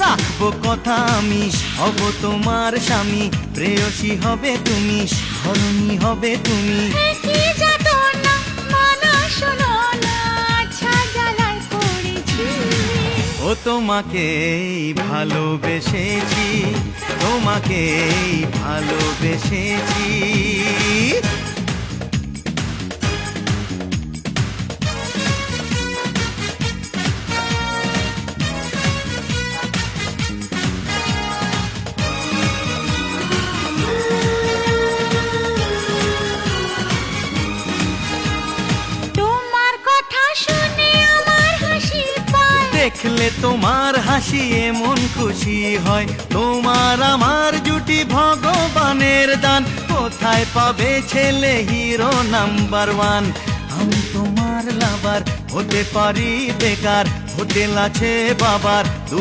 রাখবো কথা আমি, হব তোমার স্বামী, প্রেয়সী হবে তুমি, ধরণী হবে তুমি। কি যাতনা মানা শোনো না, আচ্ছা জ্বালায় পড়েছি। ও তোমাকেই ভালোবেসেছি, তোমাকেই ভালোবেসেছি। তোমার কথা শুনে আমার হাসি পায়, দেখলে তোমার হাসি এমন খুশি হয়, তোমার আমার জুটি ভগবানের দান। কোথায় পাবে ছেলে হিরো নাম্বার ওয়ান? আমি তোমার লাভার, হতে পারি বেকার, হোটেল আছে বাবার।